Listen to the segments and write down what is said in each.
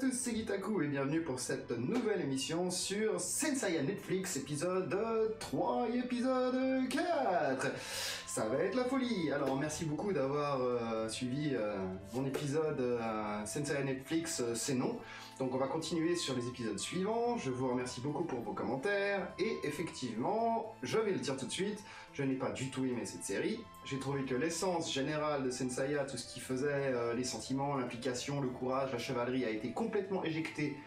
tous, c'est Gitaku et bienvenue pour cette nouvelle émission sur Senseiya Netflix, épisode 3 et épisode 4. Ça va être la folie. Alors merci beaucoup d'avoir suivi mon épisode Senseiya Netflix, c'est non. Donc on va continuer sur les épisodes suivants. Je vous remercie beaucoup pour vos commentaires. Et effectivement, je vais le dire tout de suite, je n'ai pas du tout aimé cette série. J'ai trouvé que l'essence générale de Senseiya, tout ce qui faisait les sentiments, l'implication, le courage, la chevalerie, a été complètement éjecté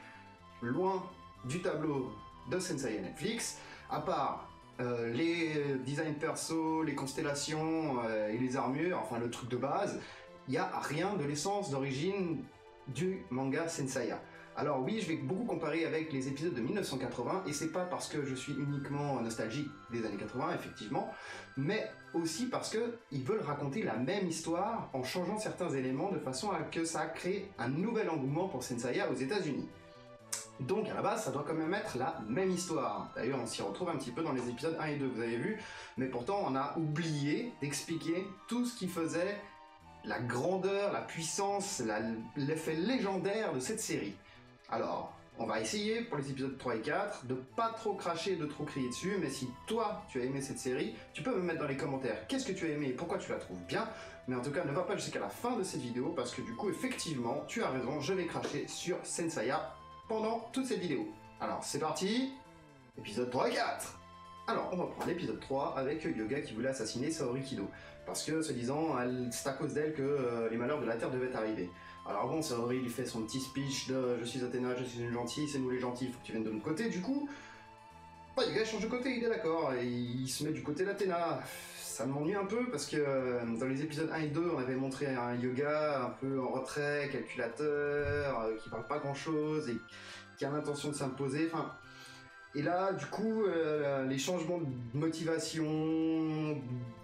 loin du tableau de Senseiya Netflix. À part les designs perso, les constellations et les armures, enfin le truc de base, il n'y a rien de l'essence d'origine du manga Senseiya. Alors oui, je vais beaucoup comparer avec les épisodes de 1980, et c'est pas parce que je suis uniquement nostalgique des années 80, effectivement, mais aussi parce que ils veulent raconter la même histoire en changeant certains éléments de façon à que ça crée un nouvel engouement pour Senseiya aux États-Unis. Donc à la base, ça doit quand même être la même histoire. D'ailleurs, on s'y retrouve un petit peu dans les épisodes 1 et 2, vous avez vu, mais pourtant on a oublié d'expliquer tout ce qui faisait la grandeur, la puissance, l'effet légendaire de cette série. Alors, on va essayer pour les épisodes 3 et 4 de pas trop cracher, de trop crier dessus, mais si toi tu as aimé cette série, tu peux me mettre dans les commentaires qu'est-ce que tu as aimé et pourquoi tu la trouves bien, mais en tout cas ne va pas jusqu'à la fin de cette vidéo parce que du coup effectivement tu as raison, je vais cracher sur Senseiya pendant toute cette vidéo. Alors c'est parti, épisode 3 et 4. Alors, on reprend l'épisode 3 avec Yoga qui voulait assassiner Saori Kido. Parce que, se disant, c'est à cause d'elle que les malheurs de la Terre devaient arriver. Alors bon, Saori lui fait son petit speech de « Je suis Athéna, je suis une gentille, c'est nous les gentils, faut que tu viennes de notre côté ». Du coup, Yoga change de côté, il est d'accord, et il se met du côté d'Athéna. Ça m'ennuie un peu parce que dans les épisodes 1 et 2, on avait montré un Yoga un peu en retrait, calculateur, qui parle pas grand-chose et qui a l'intention de s'imposer, enfin... Et là, du coup, les changements de motivation,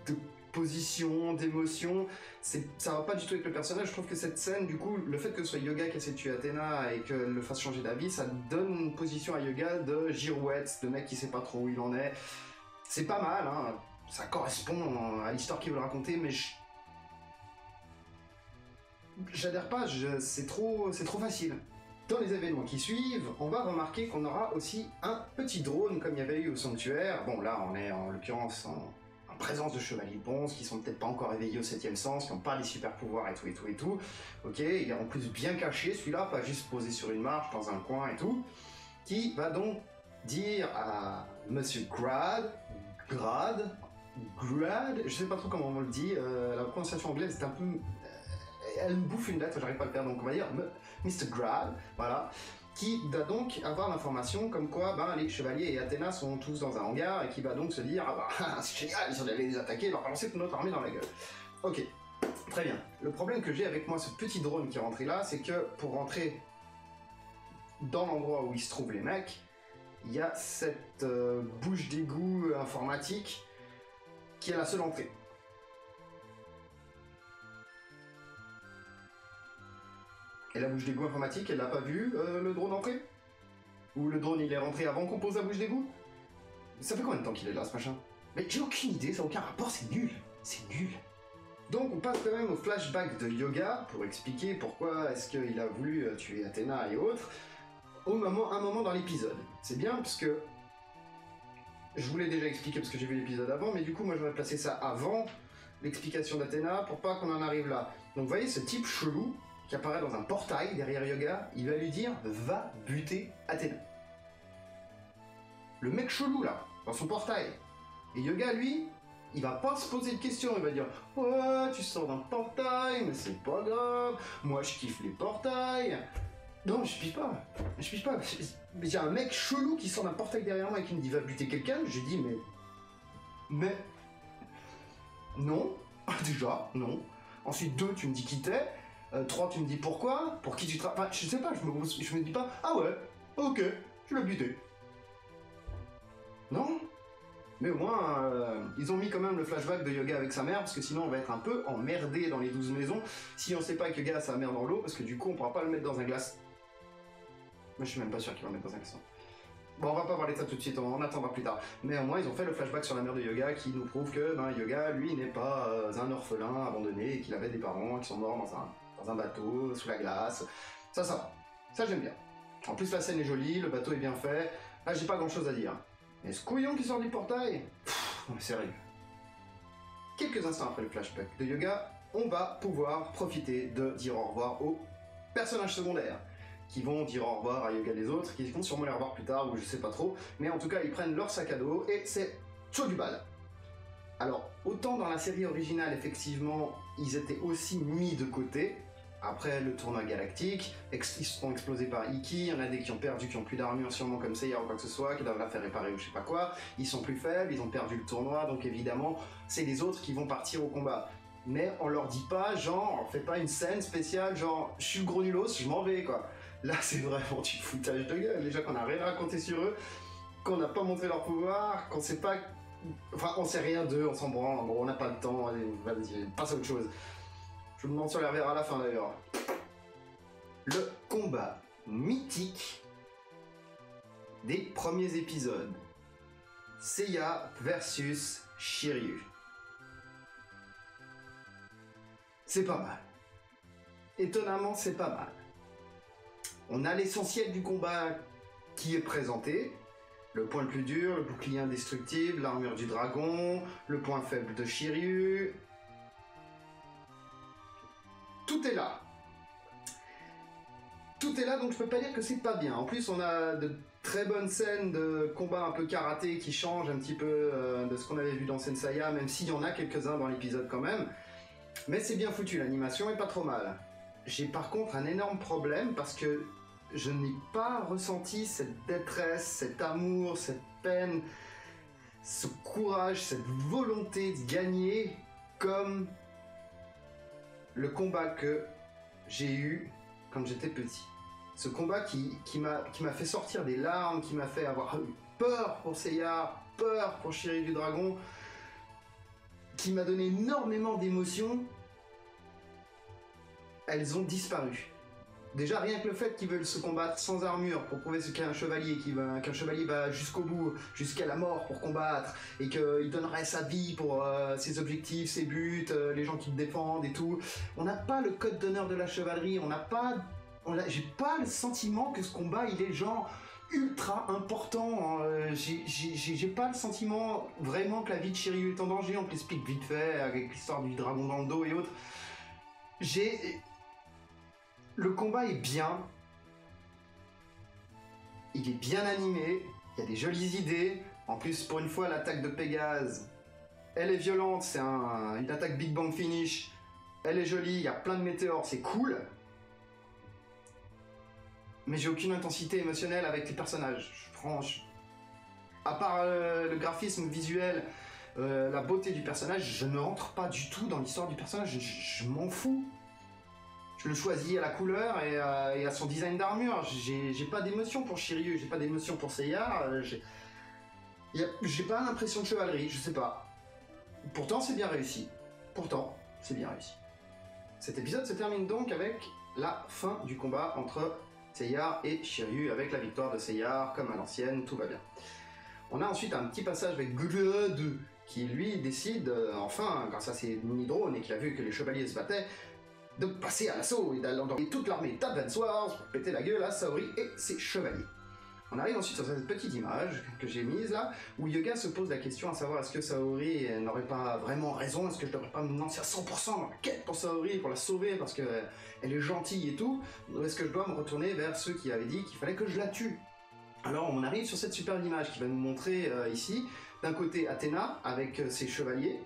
de position, d'émotion, ça va pas du tout avec le personnage. Je trouve que cette scène, du coup, le fait que ce soit Yoga qui essaie de tuer Athéna et qu'elle le fasse changer d'avis, ça donne une position à Yoga de girouette, de mec qui sait pas trop où il en est. C'est pas mal, hein. Ça correspond à l'histoire qu'il veut raconter, mais j'adhère pas, c'est trop facile. Dans les événements qui suivent, on va remarquer qu'on aura aussi un petit drone comme il y avait eu au sanctuaire. Bon là on est en l'occurrence en présence de chevaliers de bronze qui sont peut-être pas encore éveillés au 7ème sens, qui n'ont pas les super pouvoirs et tout. Ok, il est en plus bien caché celui-là, pas juste posé sur une marche dans un coin et tout, qui va donc dire à Monsieur Grad, je sais pas trop comment on le dit, la prononciation anglaise est un peu... Elle me bouffe une lettre, j'arrive pas à le faire, donc on va dire Mr. Grad, voilà, qui va donc avoir l'information comme quoi les chevaliers et Athéna sont tous dans un hangar et qui va donc se dire c'est génial, ils ont allé les attaquer et leur balancer toute notre armée dans la gueule. Ok, très bien. Le problème que j'ai avec moi, ce petit drone qui est rentré là, c'est que pour rentrer dans l'endroit où il se trouvent les mecs, il y a cette bouche d'égout informatique qui est la seule entrée. Et la bouche d'égout informatique, elle l'a pas vu, le drone entrer? Ou le drone il est rentré avant qu'on pose la bouche d'égout? Ça fait combien de temps qu'il est là ce machin? Mais j'ai aucune idée, ça n'a aucun rapport, c'est nul. C'est nul. Donc on passe quand même au flashback de Yoga pour expliquer pourquoi est-ce qu'il a voulu tuer Athéna et autres, un moment dans l'épisode. C'est bien parce que je vous l'ai déjà expliqué parce que j'ai vu l'épisode avant, mais du coup moi j'aurais placé ça avant l'explication d'Athéna pour pas qu'on en arrive là. Donc vous voyez ce type chelou qui apparaît dans un portail derrière Yoga, il va lui dire « Va buter Athéna ». Le mec chelou là, dans son portail. Et Yoga lui, il va pas se poser de questions, il va dire « Ouais, tu sors d'un portail, mais c'est pas grave, moi je kiffe les portails ». Non, je pige pas. Mais il y a un mec chelou qui sort d'un portail derrière moi et qui me dit « Va buter quelqu'un », j'ai dit « Mais... non, déjà, non. Ensuite 2, tu me dis qui t'es. 3, tu me dis pourquoi, pour qui tu travailles, enfin, je sais pas, je me dis pas, ah ouais, ok, je l'ai buté. Non. Mais au moins, ils ont mis quand même le flashback de Yoga avec sa mère, parce que sinon on va être un peu emmerdé dans les 12 maisons, si on sait pas que Yoga a sa mère dans l'eau, parce que du coup on pourra pas le mettre dans un glace. Moi je suis même pas sûr qu'il va le mettre dans un glaçon. Bon, on va pas parler de ça tout de suite, on attendra plus tard. Mais au moins, ils ont fait le flashback sur la mère de Yoga qui nous prouve que Yoga, lui, n'est pas un orphelin abandonné et qu'il avait des parents qui sont morts dans un bateau, sous la glace. Ça va. Ça j'aime bien. En plus la scène est jolie, le bateau est bien fait. Là j'ai pas grand chose à dire. Mais ce couillon qui sort du portail, non mais sérieux. Quelques instants après le flashback de Yoga, on va pouvoir profiter de dire au revoir aux personnages secondaires qui vont dire au revoir à Yoga les autres, qui vont sûrement les revoir plus tard ou je sais pas trop, mais en tout cas ils prennent leur sac à dos et c'est chaud du bal. Alors autant dans la série originale effectivement ils étaient aussi mis de côté. Après le tournoi galactique, ils se sont explosés par Iki, il y en a des qui ont perdu, qui ont plus d'armure sûrement comme Seiya ou quoi que ce soit, qui doivent la faire réparer ou je sais pas quoi, ils sont plus faibles, ils ont perdu le tournoi, donc évidemment c'est les autres qui vont partir au combat. Mais on leur dit pas, genre, on fait pas une scène spéciale, genre, je suis le gros nulos, je m'en vais quoi. Là c'est vraiment du foutage de gueule, déjà qu'on a rien raconté sur eux, qu'on n'a pas montré leur pouvoir, qu'on sait pas... Enfin on sait rien d'eux, on s'en branle, bon on n'a pas le temps, allez, vas-y, passe à autre chose. Je vous demande sur les reverra à la fin d'ailleurs. Le combat mythique des premiers épisodes. Seiya versus Shiryu. C'est pas mal. Étonnamment, c'est pas mal. On a l'essentiel du combat qui est présenté. Le point le plus dur, le bouclier indestructible, l'armure du dragon, le point faible de Shiryu... Tout est là. Tout est là, donc je peux pas dire que c'est pas bien. En plus, on a de très bonnes scènes de combat un peu karaté qui changent un petit peu de ce qu'on avait vu dans Senseiya, même s'il y en a quelques-uns dans l'épisode quand même. Mais c'est bien foutu, l'animation est pas trop mal. J'ai par contre un énorme problème parce que je n'ai pas ressenti cette détresse, cet amour, cette peine, ce courage, cette volonté de gagner comme le combat que j'ai eu quand j'étais petit. Ce combat qui m'a fait sortir des larmes, qui m'a fait avoir peur pour Seiya, peur pour Shiryu du Dragon, qui m'a donné énormément d'émotions, elles ont disparu. Déjà, rien que le fait qu'ils veulent se combattre sans armure pour prouver ce qu'est un chevalier, qu'un chevalier va jusqu'au bout, jusqu'à la mort pour combattre, et qu'il donnerait sa vie pour ses objectifs, ses buts, les gens qui le défendent et tout. On n'a pas le code d'honneur de la chevalerie, j'ai pas le sentiment que ce combat, il est genre ultra important. J'ai pas le sentiment vraiment que la vie de Shiryu est en danger, on te l'explique vite fait, avec l'histoire du dragon dans le dos et autres. Le combat est bien, il est bien animé, il y a des jolies idées. En plus, pour une fois, l'attaque de Pégase, elle est violente, c'est une attaque Big Bang Finish. Elle est jolie, il y a plein de météores, c'est cool. Mais j'ai aucune intensité émotionnelle avec les personnages. Franchement, à part le graphisme visuel, la beauté du personnage, je ne rentre pas du tout dans l'histoire du personnage, je m'en fous. Je le choisis à la couleur et à son design d'armure. J'ai pas d'émotion pour Shiryu, j'ai pas d'émotion pour Seiya. J'ai pas l'impression de chevalerie, je sais pas. Pourtant, c'est bien réussi. Cet épisode se termine donc avec la fin du combat entre Seiya et Shiryu, avec la victoire de Seiya, comme à l'ancienne, tout va bien. On a ensuite un petit passage avec Glud, qui lui décide, enfin, grâce à ses mini-drones et qu'il a vu que les chevaliers se battaient, de passer à l'assaut et d'envoyer toute l'armée d'Advance Wars pour péter la gueule à Saori et ses chevaliers. On arrive ensuite sur cette petite image que j'ai mise là, où Yoga se pose la question à savoir est-ce que Saori n'aurait pas vraiment raison, est-ce que je devrais pas me lancer à 100% dans la quête pour Saori, pour la sauver parce qu'elle est gentille et tout, ou est-ce que je dois me retourner vers ceux qui avaient dit qu'il fallait que je la tue? Alors on arrive sur cette superbe image qui va nous montrer ici, d'un côté Athéna avec ses chevaliers,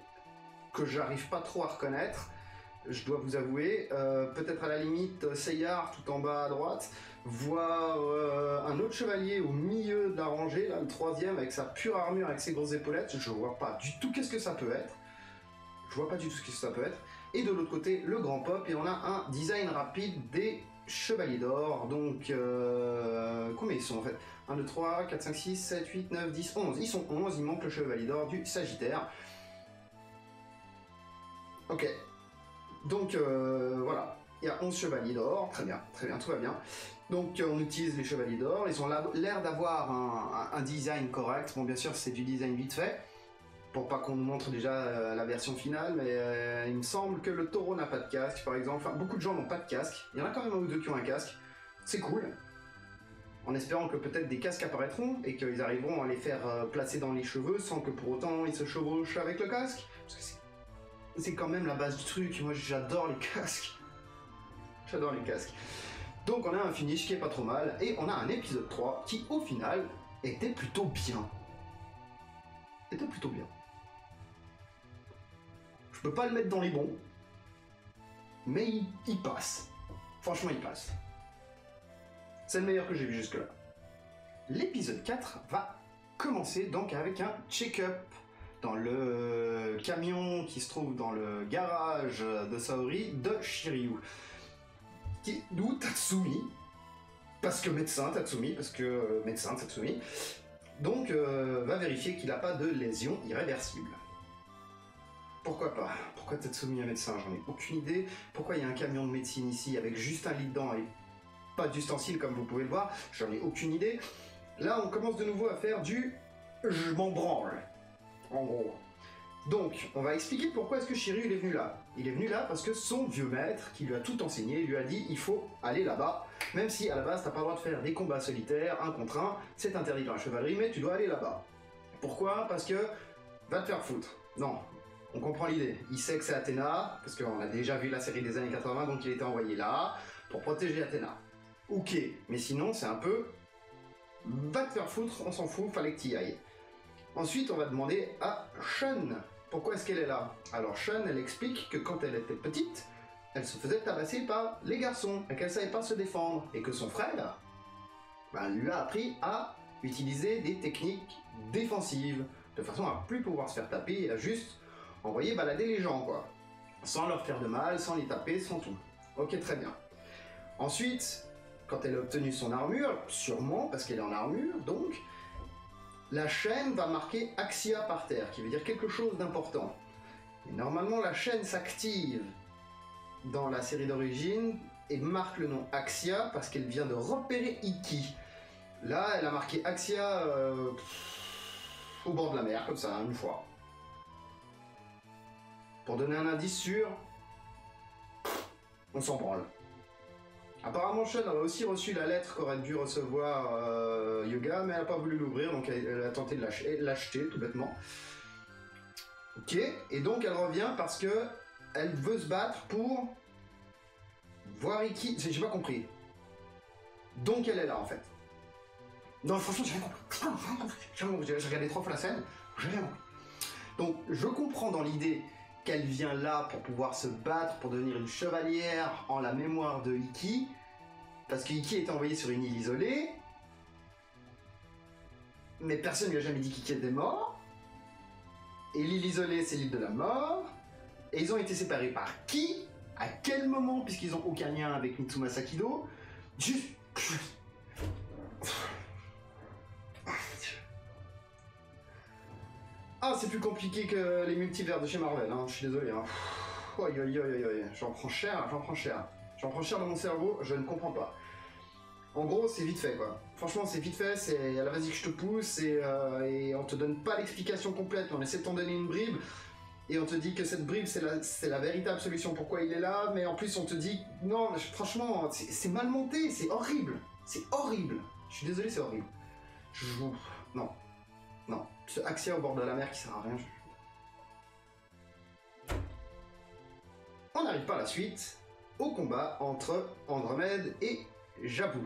que j'arrive pas trop à reconnaître, je dois vous avouer, peut-être à la limite Seiya tout en bas à droite, voir un autre chevalier au milieu de la rangée, là, le troisième avec sa pure armure, avec ses grosses épaulettes, je vois pas du tout qu'est-ce que ça peut être. Et de l'autre côté, le grand pop, et on a un design rapide des chevaliers d'or, donc combien ils sont en fait? 1, 2, 3, 4, 5, 6, 7, 8, 9, 10, 11, ils sont 11, il manque le chevalier d'or du Sagittaire. Ok. Donc voilà, il y a 11 chevaliers d'or, très bien, tout va bien. Donc on utilise les chevaliers d'or, ils ont l'air d'avoir un design correct. Bon bien sûr c'est du design vite fait, pour pas qu'on nous montre déjà la version finale, mais il me semble que le taureau n'a pas de casque par exemple, enfin beaucoup de gens n'ont pas de casque, il y en a quand même un ou deux qui ont un casque. c'est cool. En espérant que peut-être des casques apparaîtront et qu'ils arriveront à les faire placer dans les cheveux sans que pour autant ils se chevauchent avec le casque. Parce que c'est quand même la base du truc. Moi j'adore les casques. J'adore les casques. Donc on a un finish qui est pas trop mal et on a un épisode 3 qui au final était plutôt bien. Était plutôt bien. Je peux pas le mettre dans les bons, mais il passe. Franchement il passe. C'est le meilleur que j'ai vu jusque-là. L'épisode 4 va commencer donc avec un check-up dans le camion qui se trouve dans le garage de Saori de Shiryu. D'où Tatsumi, parce que médecin Tatsumi, donc va vérifier qu'il n'a pas de lésion irréversible. Pourquoi pas? Pourquoi Tatsumi est médecin? J'en ai aucune idée. Pourquoi il y a un camion de médecine ici avec juste un lit dedans et pas d'ustensiles comme vous pouvez le voir? J'en ai aucune idée. Là on commence de nouveau à faire du je m'en branle, en gros. Donc, on va expliquer pourquoi est-ce que Shiryu il est venu là. Il est venu là parce que son vieux maître, qui lui a tout enseigné, lui a dit il faut aller là-bas, même si à la base t'as pas le droit de faire des combats solitaires, 1 contre 1, c'est interdit dans la chevalerie, mais tu dois aller là-bas. Pourquoi? Parce que va te faire foutre. Non, on comprend l'idée. Il sait que c'est Athéna, parce qu'on a déjà vu la série des années 80, donc il était envoyé là pour protéger Athéna. Ok, mais sinon c'est un peu va te faire foutre, on s'en fout, fallait que t'y ailles. Ensuite, on va demander à Shun. Pourquoi est-ce qu'elle est là? Alors Shun, elle explique que quand elle était petite, elle se faisait tabasser par les garçons et qu'elle savait pas se défendre. Et que son frère lui a appris à utiliser des techniques défensives, de façon à plus pouvoir se faire taper et à juste envoyer balader les gens, quoi. Sans leur faire de mal, sans les taper, sans tout. Ok, très bien. Ensuite, quand elle a obtenu son armure, sûrement parce qu'elle est en armure, donc, la chaîne va marquer Axia par terre, qui veut dire quelque chose d'important. Et normalement, la chaîne s'active dans la série d'origine et marque le nom Axia parce qu'elle vient de repérer Iki. Là, elle a marqué Axia au bord de la mer, comme ça, une fois. Pour donner un indice sûr, on s'en branle. Apparemment, Shun a aussi reçu la lettre qu'aurait dû recevoir Yoga, mais elle n'a pas voulu l'ouvrir, donc elle a tenté de l'acheter, tout bêtement. Ok, et donc elle revient parce que elle veut se battre pour voir Iki. J'ai pas compris. Donc elle est là, en fait. Non, franchement, j'ai rien compris. J'ai regardé 3 fois la scène, j'ai rien compris. Donc, je comprends dans l'idée qu'elle vient là pour pouvoir se battre, pour devenir une chevalière en la mémoire de Iki, parce que Iki était envoyé sur une île isolée, mais personne ne lui a jamais dit qu'Iki était mort, et l'île isolée c'est l'île de la mort, et ils ont été séparés par qui? À quel moment? Puisqu'ils n'ont aucun lien avec Mitsumasa Kido. Juste... Ah, c'est plus compliqué que les multivers de chez Marvel, hein. Je suis désolé. Hein. J'en prends cher. J'en prends cher dans mon cerveau, je ne comprends pas. En gros, c'est vite fait, quoi. Franchement, c'est vite fait, c'est à la vas-y que je te pousse, et on te donne pas l'explication complète, on essaie de t'en donner une bribe, et on te dit que cette bribe, c'est la véritable solution pourquoi il est là, mais en plus on te dit, non, franchement, c'est mal monté, c'est horrible. C'est horrible. Je suis désolé, c'est horrible. Non. Non, ce Axia au bord de la mer qui sert à rien. On n'arrive pas à la suite, au combat entre Andromède et Jabu.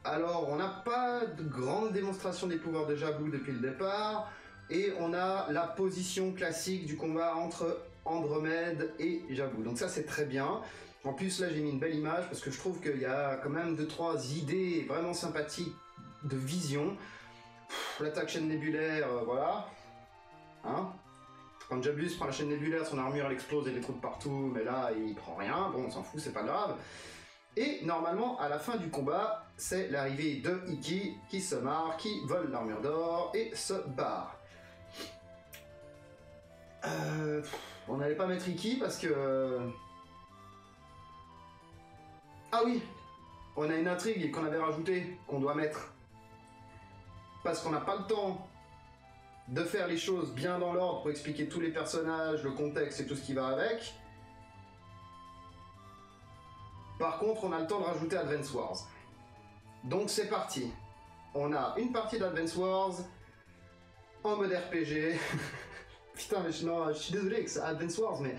Alors, on n'a pas de grande démonstration des pouvoirs de Jabu depuis le départ, et on a la position classique du combat entre Andromède et Jabu. Donc ça, c'est très bien. En plus, là, j'ai mis une belle image, parce que je trouve qu'il y a quand même 2-3 idées vraiment sympathiques de vision. L'attaque chaîne nébulaire, voilà. Hein? Quand Jabus prend la chaîne nébulaire, son armure elle explose et les trous de partout, mais là il prend rien, bon on s'en fout, c'est pas grave. Et normalement, à la fin du combat, c'est l'arrivée de Iki qui se marre, qui vole l'armure d'or et se barre. On n'allait pas mettre Iki parce que... Ah oui, on a une intrigue qu'on avait rajoutée, qu'on doit mettre. Parce qu'on n'a pas le temps de faire les choses bien dans l'ordre pour expliquer tous les personnages, le contexte et tout ce qui va avec. Par contre, on a le temps de rajouter Advance Wars. Donc c'est parti. On a une partie d'Advance Wars en mode RPG. Putain, mais je suis désolé que c'est Advance Wars, mais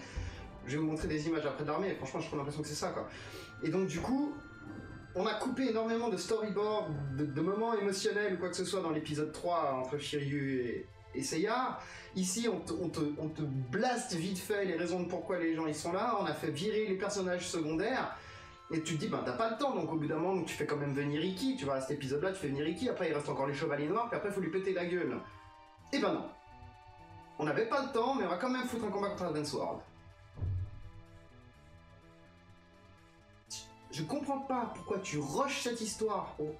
je vais vous montrer des images après de l'armée, et franchement, j'ai l'impression que c'est ça, quoi. Et donc, du coup, on a coupé énormément de storyboards, de moments émotionnels ou quoi que ce soit dans l'épisode 3 entre Shiryu et Seiya. Ici, on te blaste vite fait les raisons de pourquoi les gens ils sont là. On a fait virer les personnages secondaires. Et tu te dis, ben t'as pas le temps, donc au bout d'un moment, tu fais quand même venir Ikki. Tu vois, à cet épisode-là, tu fais venir Ikki. Après, il reste encore les Chevaliers Noirs, puis après, il faut lui péter la gueule. Et ben non. On n'avait pas le temps, mais on va quand même foutre un combat contre Advance Wars. Je comprends pas pourquoi tu rushes cette histoire pour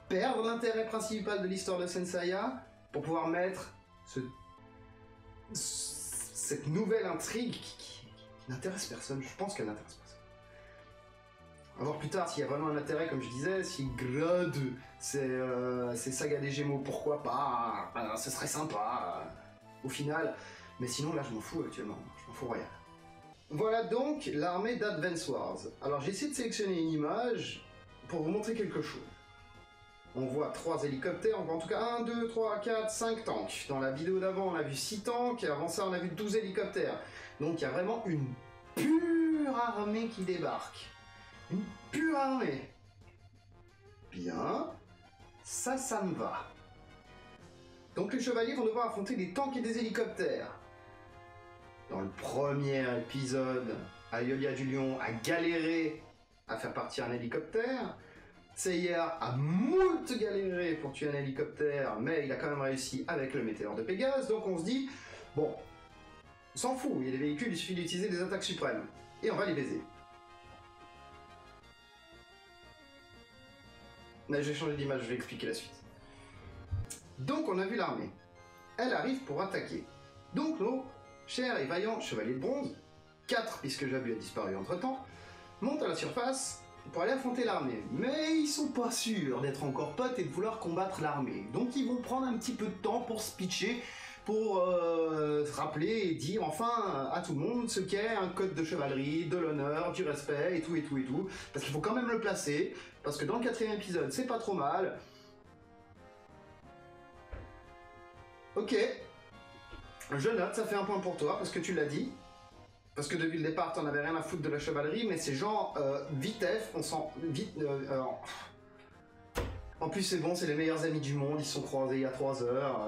perdre l'intérêt principal de l'histoire de Senseiya pour pouvoir mettre cette nouvelle intrigue qui n'intéresse personne. Je pense qu'elle n'intéresse personne. On va voir plus tard s'il y a vraiment un intérêt, comme je disais, si Grade, c'est Saga des Gémeaux, pourquoi pas, ce serait sympa, au final. Mais sinon, là, je m'en fous actuellement, je m'en fous royal. Voilà donc l'armée d'Advance Wars. Alors j'ai essayé de sélectionner une image pour vous montrer quelque chose. On voit 3 hélicoptères, on voit en tout cas 1, 2, 3, 4, 5 tanks. Dans la vidéo d'avant, on a vu 6 tanks, et avant ça, on a vu 12 hélicoptères. Donc il y a vraiment une pure armée qui débarque. Une pure armée. Bien, ça me va. Donc les chevaliers vont devoir affronter des tanks et des hélicoptères. Dans le premier épisode, Ayolia du Lion a galéré à faire partir un hélicoptère. Seiya a moult galéré pour tuer un hélicoptère, mais il a quand même réussi avec le météore de Pégase. Donc on se dit, bon, on s'en fout, il y a des véhicules, il suffit d'utiliser des attaques suprêmes. Et on va les baiser. Là, je vais changer d'image, je vais expliquer la suite. Donc on a vu l'armée. Elle arrive pour attaquer. Donc nos chers et vaillants chevaliers de bronze, 4 puisque Jabu a disparu entre temps, montent à la surface pour aller affronter l'armée. Mais ils sont pas sûrs d'être encore potes et de vouloir combattre l'armée. Donc ils vont prendre un petit peu de temps pour se pitcher, pour se rappeler et dire enfin à tout le monde ce qu'est un code de chevalerie, de l'honneur, du respect et tout et tout et tout. Parce qu'il faut quand même le placer, parce que dans le 4e épisode c'est pas trop mal. Ok. Je note, ça fait un point pour toi, parce que tu l'as dit. Parce que depuis le départ, t'en avais rien à foutre de la chevalerie, mais c'est genre vitef, on sent vite. En plus, c'est bon, c'est les meilleurs amis du monde, ils se sont croisés il y a 3 heures.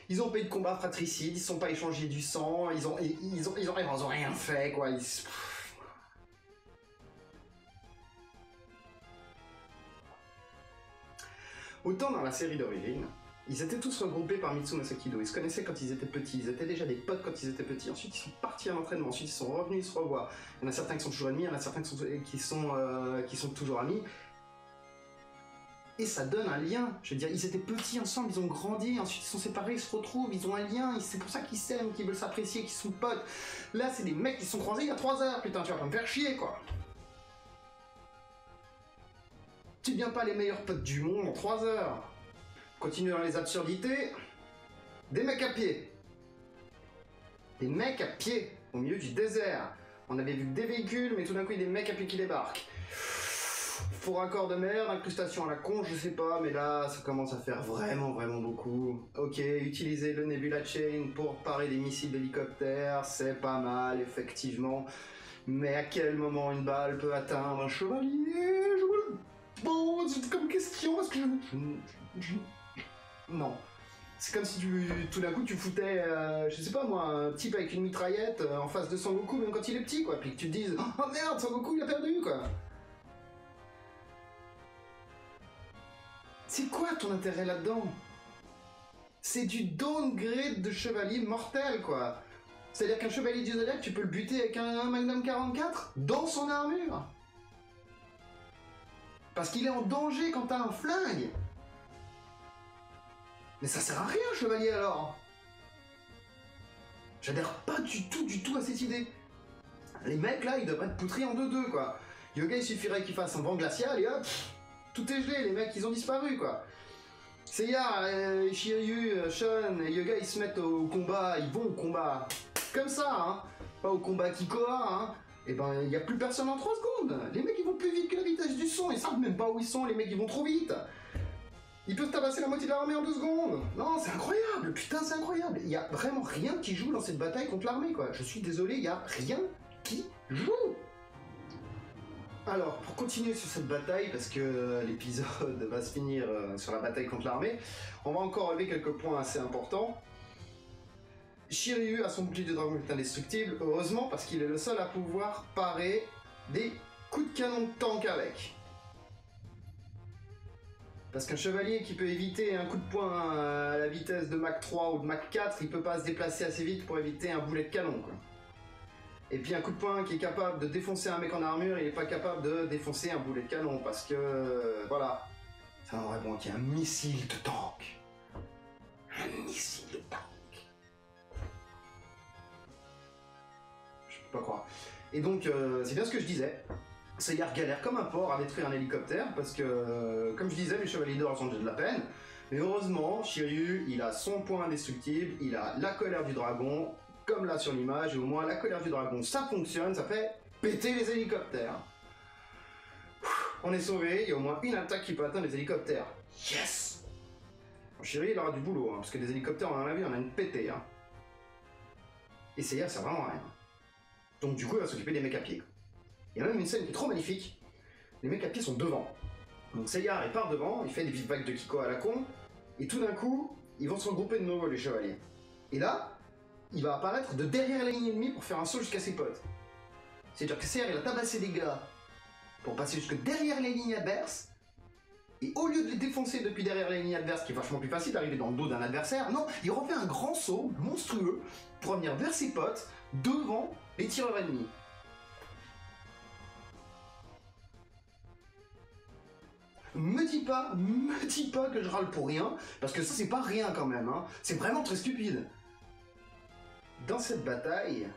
Ils ont pas eu de combat fratricide, ils se sont pas échangés du sang, ils ont rien fait, quoi. Autant dans la série d'origine, ils étaient tous regroupés par Mitsuma Sakido, ils se connaissaient quand ils étaient petits, ils étaient déjà des potes quand ils étaient petits, ensuite ils sont partis à l'entraînement, ensuite ils sont revenus, ils se revoient. Il y en a certains qui sont toujours ennemis, il y en a certains qui sont toujours amis. Et ça donne un lien, je veux dire, ils étaient petits ensemble, ils ont grandi, ensuite ils sont séparés, ils se retrouvent, ils ont un lien, c'est pour ça qu'ils s'aiment, qu'ils veulent s'apprécier, qu'ils sont potes. Là c'est des mecs qui se sont croisés il y a 3 heures, putain tu vas pas me faire chier quoi. Tu deviens pas les meilleurs potes du monde en 3 heures. Continue dans les absurdités. Des mecs à pied. Des mecs à pied au milieu du désert. On avait vu des véhicules, mais tout d'un coup il y a des mecs à pied qui débarquent. Faux raccord de merde, incrustation à la con, je sais pas, mais là ça commence à faire vraiment beaucoup. Ok, utiliser le Nebula Chain pour parer des missiles d'hélicoptère, c'est pas mal effectivement. Mais à quel moment une balle peut atteindre un chevalier? Bon, c'est comme question, est-ce que non. C'est comme si tout d'un coup tu foutais, je sais pas moi, un type avec une mitraillette en face de Son Goku, même quand il est petit, quoi. Puis que tu te dises, oh merde, Son Goku il a perdu, quoi. C'est quoi ton intérêt là-dedans? C'est du downgrade de chevalier mortel, quoi. C'est-à-dire qu'un chevalier du Zodiac, tu peux le buter avec un Magnum 44 dans son armure. Parce qu'il est en danger quand t'as un flingue. Mais ça sert à rien, chevalier, alors. J'adhère pas du tout à cette idée. Les mecs, là, ils devraient être poutrés en 2-2, quoi. Yoga, il suffirait qu'il fasse un vent glacial et hop, tout est gelé, les mecs, ils ont disparu, quoi. Seiya, Shiryu, Shun et Yoga, ils se mettent au combat, ils vont au combat. Comme ça, hein. Pas au combat Kikoa, hein. et ben il n'y a plus personne en 3 secondes. Les mecs ils vont plus vite que la vitesse du son, ils savent même pas où ils sont, les mecs ils vont trop vite. Ils peuvent tabasser la moitié de l'armée en 2 secondes. Non, c'est incroyable, putain c'est incroyable. Il y a vraiment rien qui joue dans cette bataille contre l'armée quoi. Je suis désolé, il y a rien qui joue. Alors, pour continuer sur cette bataille, parce que l'épisode va se finir sur la bataille contre l'armée, on va encore relever quelques points assez importants. Shiryu a son bouclier de dragon qui est indestructible, heureusement, parce qu'il est le seul à pouvoir parer des coups de canon de tank avec. Parce qu'un chevalier qui peut éviter un coup de poing à la vitesse de Mach 3 ou de Mach 4, il peut pas se déplacer assez vite pour éviter un boulet de canon, quoi. Et puis un coup de poing qui est capable de défoncer un mec en armure, il est pas capable de défoncer un boulet de canon, parce que... voilà. Ça aurait bon qu'il y ait un missile de tank. Un missile de tank. Je peux pas croire. Et donc, c'est bien ce que je disais. Seiya galère comme un porc à détruire un hélicoptère, parce que, comme je disais, les chevaliers d'or sont de la peine. Mais heureusement, Shiryu, il a son point indestructible, il a la colère du dragon, comme là sur l'image, et au moins la colère du dragon, ça fonctionne, ça fait péter les hélicoptères. On est sauvé, il y a au moins une attaque qui peut atteindre les hélicoptères. Yes! Shiryu, il aura du boulot, hein, parce que des hélicoptères, on en a vu, on a une pétée. Hein. Et Seiya, c'est vraiment rien. Donc du coup, il va s'occuper des mecs à pied. Il y a même une scène qui est trop magnifique. Les mecs à pied sont devant. Donc Seiya, il part devant, il fait des petites vagues de Kiko à la con, et tout d'un coup, ils vont se regrouper de nouveau, les chevaliers. Et là, il va apparaître de derrière la ligne ennemie pour faire un saut jusqu'à ses potes. C'est-à-dire que Seiya, il a tabassé des gars pour passer jusque derrière les lignes adverses, et au lieu de les défoncer depuis derrière les lignes adverses, qui est vachement plus facile d'arriver dans le dos d'un adversaire, non, il refait un grand saut monstrueux pour revenir vers ses potes, devant les tireurs ennemis. Me dis pas que je râle pour rien, parce que ça c'est pas rien quand même, hein. C'est vraiment très stupide. Dans cette bataille,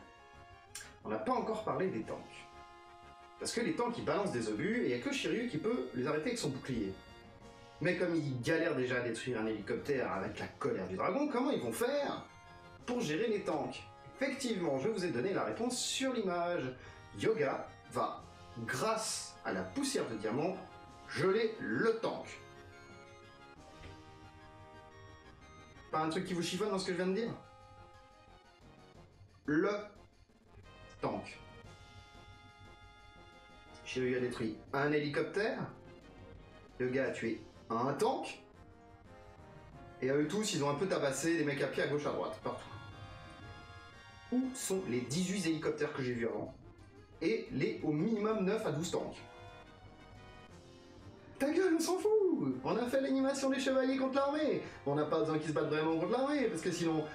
on n'a pas encore parlé des tanks. Parce que les tanks ils balancent des obus, et il n'y a que Shiryu qui peut les arrêter avec son bouclier. Mais comme ils galèrent déjà à détruire un hélicoptère avec la colère du dragon, comment ils vont faire pour gérer les tanks? Effectivement, je vous ai donné la réponse sur l'image. Yoga va, grâce à la poussière de diamant, geler le tank. Pas un truc qui vous chiffonne dans ce que je viens de dire? Le tank. Shiryu a détruit un hélicoptère. Le gars a tué un tank. Et à eux tous, ils ont un peu tabassé des mecs à pied à gauche à droite, partout. Où sont les 18 hélicoptères que j'ai vus avant? Et les au minimum 9 à 12 tanks. Ta gueule, on s'en fout! On a fait l'animation des chevaliers contre l'armée! On n'a pas besoin qu'ils se battent vraiment contre l'armée, parce que sinon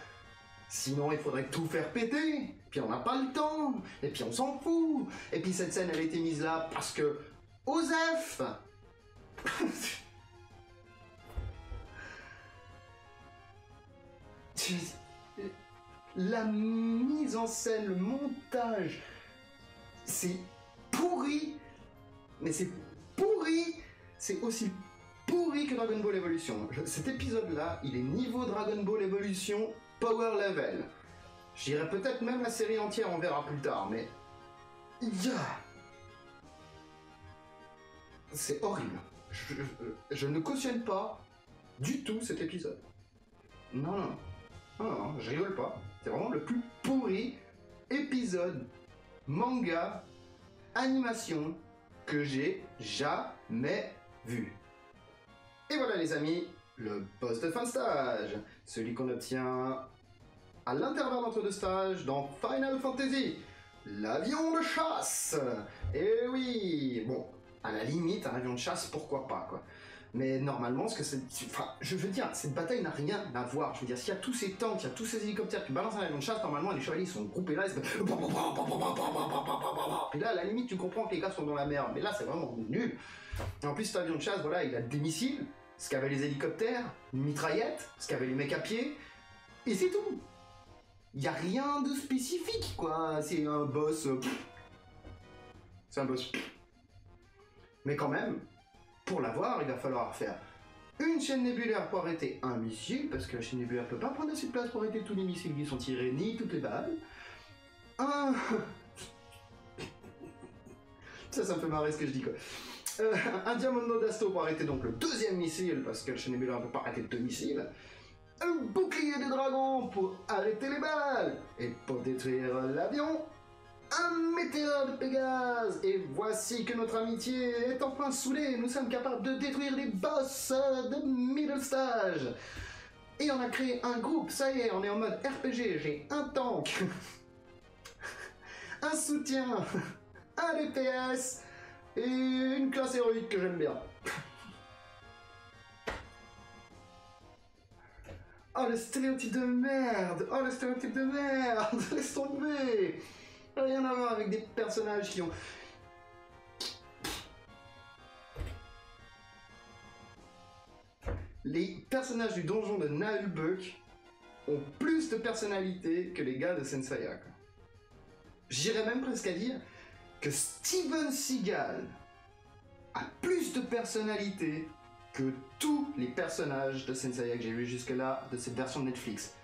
il faudrait tout faire péter! Puis on n'a pas le temps! Et puis on s'en fout! Et puis cette scène, elle a été mise là parce que... Osef! La mise en scène, le montage, c'est pourri! Mais c'est pourri! C'est aussi pourri que Dragon Ball Evolution. Cet épisode-là, il est niveau Dragon Ball Evolution Power Level. Je dirais peut-être même la série entière, on verra plus tard, mais... C'est horrible. Je ne cautionne pas du tout cet épisode. Non, je rigole pas. C'est vraiment le plus pourri épisode manga animation que j'ai jamais vu. Et voilà les amis, le boss de fin de stage, celui qu'on obtient à l'intervalle entre deux stages dans Final Fantasy, l'avion de chasse. Et oui, bon, à la limite, un avion de chasse, pourquoi pas, quoi. Mais normalement, ce que c'est... Enfin, je veux dire, cette bataille n'a rien à voir. Je veux dire, s'il y a tous ces tanks, il y a tous ces hélicoptères qui balancent un avion de chasse, normalement, les chevaliers sont groupés là, et puis là, à la limite, tu comprends que les gars sont dans la merde. Mais là, c'est vraiment nul. Et en plus, cet avion de chasse, voilà, il a des missiles, ce qu'avaient les hélicoptères, une mitraillette, ce qu'avaient les mecs à pied, et c'est tout. Il n'y a rien de spécifique, quoi. C'est un boss... C'est un boss... Mais quand même, pour l'avoir, il va falloir faire une chaîne nébulaire pour arrêter un missile, parce que la chaîne nébulaire peut pas prendre assez de place pour arrêter tous les missiles qui sont tirés, ni toutes les balles. Ça me fait marrer ce que je dis, quoi. Un Diamondo d'Asto pour arrêter donc le deuxième missile, parce que le Shenmue ne peut pas arrêter deux missiles. Un bouclier des dragons pour arrêter les balles. Et pour détruire l'avion, un météore de Pégase. Et voici que notre amitié est enfin soudée. Nous sommes capables de détruire les boss de middle stage. Et on a créé un groupe, ça y est, on est en mode RPG. J'ai un tank, un soutien, un DPS et une classe héroïque que j'aime bien. Oh le stéréotype de merde! Oh le stéréotype de merde! Laisse tomber! Rien à voir avec des personnages qui ont... Les personnages du donjon de Naheulbeuk ont plus de personnalité que les gars de Senseiya. J'irais même presque à dire que Steven Seagal a plus de personnalité que tous les personnages de Senseiya que j'ai vus jusque-là de cette version de Netflix.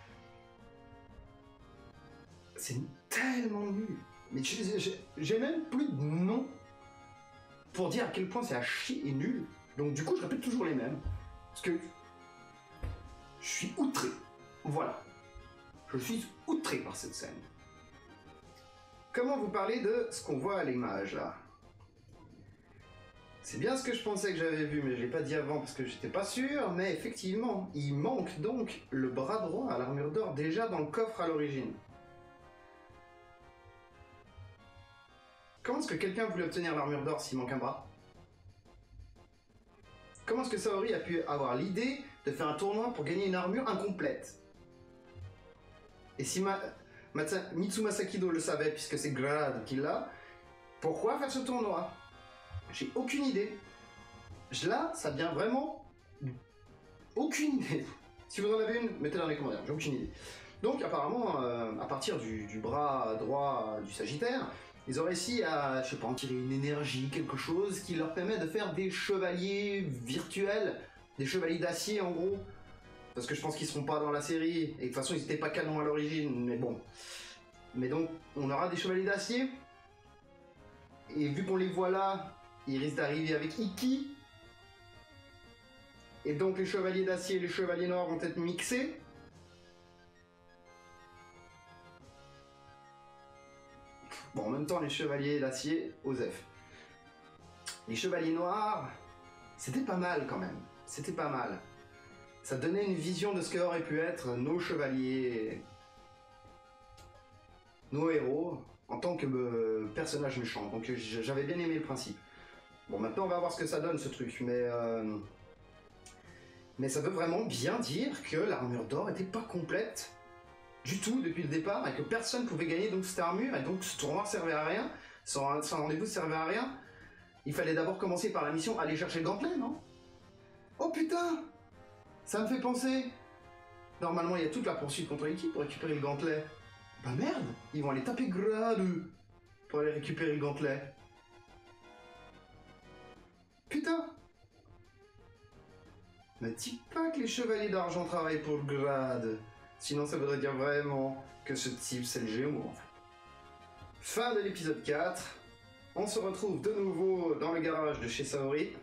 C'est tellement nul. Mais j'ai même plus de nom pour dire à quel point c'est à chier et nul. Donc du coup, je répète toujours les mêmes. Parce que je suis outré. Voilà. Je suis outré par cette scène. Comment vous parlez de ce qu'on voit à l'image, là? C'est bien ce que je pensais que j'avais vu, mais je l'ai pas dit avant parce que j'étais pas sûr, mais effectivement, il manque donc le bras droit à l'armure d'or déjà dans le coffre à l'origine. Comment est-ce que quelqu'un voulait obtenir l'armure d'or s'il manque un bras? Comment est-ce que Saori a pu avoir l'idée de faire un tournoi pour gagner une armure incomplète? Et si Mitsuma Sakido le savait, puisque c'est Grad qui l'a, pourquoi faire ce tournoi? J'ai aucune idée. Là, ça vient vraiment... Aucune idée. Si vous en avez une, mettez-la dans les commentaires, j'ai aucune idée. Donc apparemment, à partir du bras droit du Sagittaire, ils ont réussi à, je sais pas, en tirer une énergie, quelque chose qui leur permet de faire des chevaliers virtuels, des chevaliers d'acier en gros. Parce que je pense qu'ils seront pas dans la série, et de toute façon ils n'étaient pas canons à l'origine, mais bon. Mais donc, on aura des chevaliers d'acier, et vu qu'on les voit là, ils risquent d'arriver avec Iki. Et donc les chevaliers d'acier et les chevaliers noirs vont être mixés. Bon, en même temps, les chevaliers d'acier, Osef. Les chevaliers noirs, c'était pas mal quand même. C'était pas mal. Ça donnait une vision de ce qu'auraient pu être nos chevaliers, nos héros, en tant que personnages méchants. Donc j'avais bien aimé le principe. Bon, maintenant on va voir ce que ça donne ce truc, mais ça veut vraiment bien dire que l'armure d'or était pas complète du tout depuis le départ, et que personne pouvait gagner donc cette armure, et donc ce tournoi servait à rien, son rendez-vous servait à rien. Il fallait d'abord commencer par la mission aller chercher le gantelet, non? Oh putain! Ça me fait penser... Normalement il y a toute la poursuite contre l'équipe pour récupérer le gantelet. Bah merde! Ils vont aller taper Grad pour aller récupérer le gantelet. Putain! Me dis pas que les chevaliers d'argent travaillent pour le Grad. Sinon ça voudrait dire vraiment que ce type c'est le Gémeaux en fait. Fin de l'épisode 4. On se retrouve de nouveau dans le garage de chez Saori.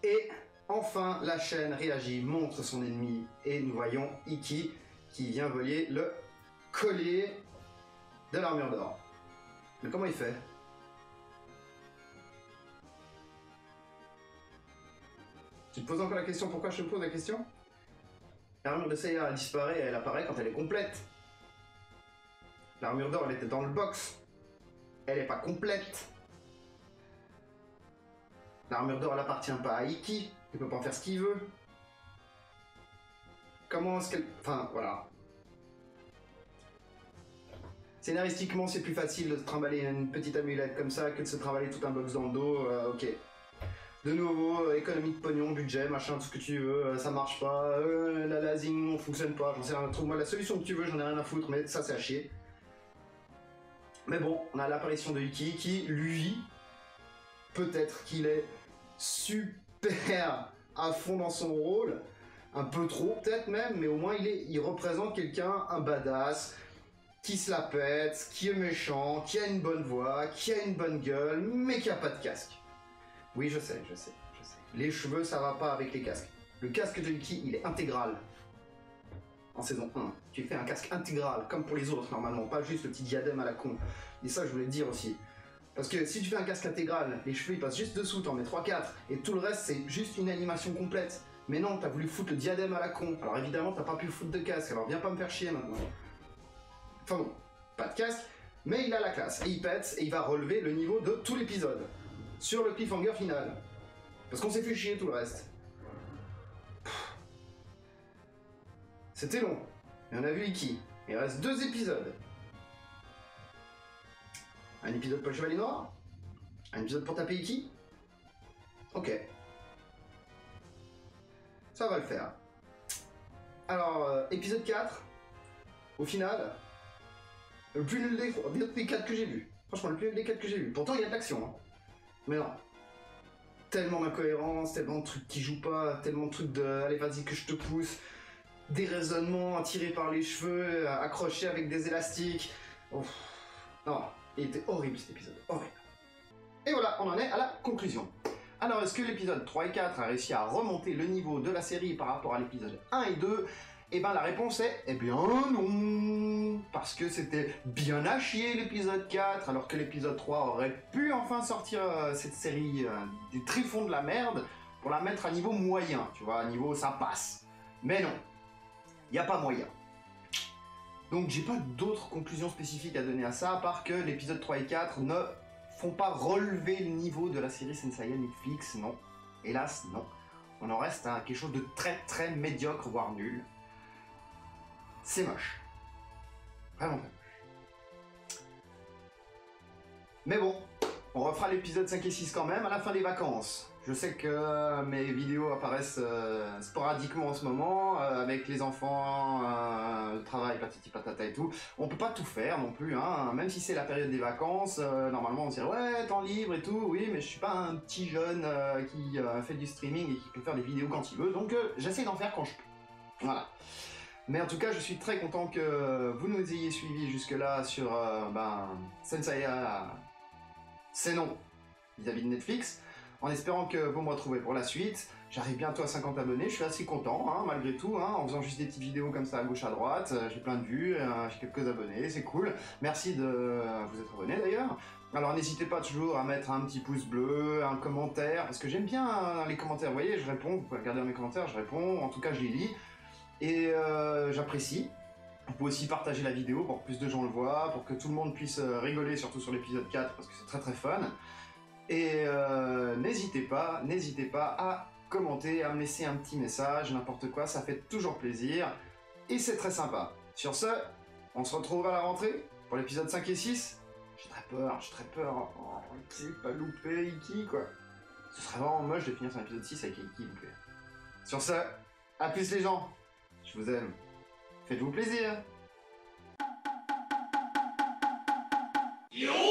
Et enfin la chaîne réagit, montre son ennemi. Et nous voyons Iki qui vient voler le collier de l'armure d'or. Mais comment il fait? Tu te poses encore la question, pourquoi je te pose la question? L'armure de Seiya elle disparaît et elle apparaît quand elle est complète. L'armure d'or elle était dans le box. Elle n'est pas complète. L'armure d'or elle appartient pas à Iki. Il peut pas en faire ce qu'il veut. Comment est-ce qu'elle... Enfin voilà. Scénaristiquement c'est plus facile de se trimballer une petite amulette comme ça que de se trimballer tout un box dans le dos. Ok. De nouveau, économie de pognon, budget, machin, tout ce que tu veux, ça marche pas, la lasing on fonctionne pas, j'en sais rien, trouve-moi la solution que tu veux, j'en ai rien à foutre, mais ça c'est à chier. Mais bon, on a l'apparition de Iki qui, lui, peut-être qu'il est super à fond dans son rôle, un peu trop peut-être même, mais au moins il représente quelqu'un, un badass, qui se la pète, qui est méchant, qui a une bonne voix, qui a une bonne gueule, mais qui a pas de casque. Oui, je sais. Les cheveux, ça va pas avec les casques. Le casque de Ikki, il est intégral. En saison 1, tu fais un casque intégral, comme pour les autres normalement, pas juste le petit diadème à la con. Et ça, je voulais te dire aussi. Parce que si tu fais un casque intégral, les cheveux ils passent juste dessous, t'en mets 3-4, et tout le reste c'est juste une animation complète. Mais non, t'as voulu foutre le diadème à la con. Alors évidemment, t'as pas pu foutre de casque, alors viens pas me faire chier maintenant. Enfin bon, pas de casque, mais il a la classe, et il pète, et il va relever le niveau de tout l'épisode. Sur le cliffhanger final. Parce qu'on s'est fait chier tout le reste. C'était long, et on a vu Ikki. Il reste 2 épisodes. Un épisode pour le Chevalier Noir? Un épisode pour taper Ikki? Ok. Ça va le faire. Alors, épisode 4, au final, le plus nul des 4 que j'ai vu. Franchement, le plus nul des 4 que j'ai vu. Pourtant, il y a de l'action, hein. Mais non. Tellement d'incohérences, tellement de trucs qui jouent pas, tellement de trucs de « allez, vas-y que je te pousse », des raisonnements tirés par les cheveux, accrochés avec des élastiques. Ouf. Non, il était horrible cet épisode, horrible. Et voilà, on en est à la conclusion. Alors, est-ce que l'épisode 3 et 4 a réussi à remonter le niveau de la série par rapport à l'épisode 1 et 2? Eh ben la réponse est, eh bien non. Parce que c'était bien à chier l'épisode 4, alors que l'épisode 3 aurait pu enfin sortir cette série des tréfonds de la merde pour la mettre à niveau moyen, tu vois, à niveau ça passe. Mais non, il n'y a pas moyen. Donc j'ai pas d'autres conclusions spécifiques à donner à ça, à part que l'épisode 3 et 4 ne font pas relever le niveau de la série Senseiya Netflix, non. Hélas, non. On en reste à quelque chose de très très médiocre, voire nul. C'est moche. Vraiment moche. Mais bon, on refera l'épisode 5 et 6 quand même à la fin des vacances. Je sais que mes vidéos apparaissent sporadiquement en ce moment, avec les enfants, le travail, patati patata et tout. On peut pas tout faire non plus, hein. Même si c'est la période des vacances, normalement on se dirait ouais, temps libre et tout, oui, mais je suis pas un petit jeune qui fait du streaming et qui peut faire des vidéos quand il veut, donc j'essaie d'en faire quand je peux. Voilà. Mais en tout cas, je suis très content que vous nous ayez suivis jusque-là sur Senseiya, c'est non, vis-à-vis de Netflix. En espérant que vous me retrouvez pour la suite. J'arrive bientôt à 50 abonnés, je suis assez content, hein, malgré tout, hein, en faisant juste des petites vidéos comme ça à gauche à droite. J'ai plein de vues, j'ai quelques abonnés, c'est cool. Merci de vous être abonné d'ailleurs. Alors n'hésitez pas toujours à mettre un petit pouce bleu, un commentaire, parce que j'aime bien les commentaires, vous voyez, je réponds, vous pouvez regarder dans mes commentaires, je réponds, en tout cas je les lis. Et j'apprécie. Vous pouvez aussi partager la vidéo pour que plus de gens le voient, pour que tout le monde puisse rigoler, surtout sur l'épisode 4, parce que c'est très très fun. Et n'hésitez pas à commenter, à me laisser un petit message, n'importe quoi, ça fait toujours plaisir. Et c'est très sympa. Sur ce, on se retrouve à la rentrée pour l'épisode 5 et 6. J'ai très peur. Oh, Ikki, pas loupé, Ikki, quoi. Ce serait vraiment moche de finir sur l'épisode 6 avec Ikki loupé. Sur ce, à plus les gens. Je vous aime. Faites-vous plaisir. Yo!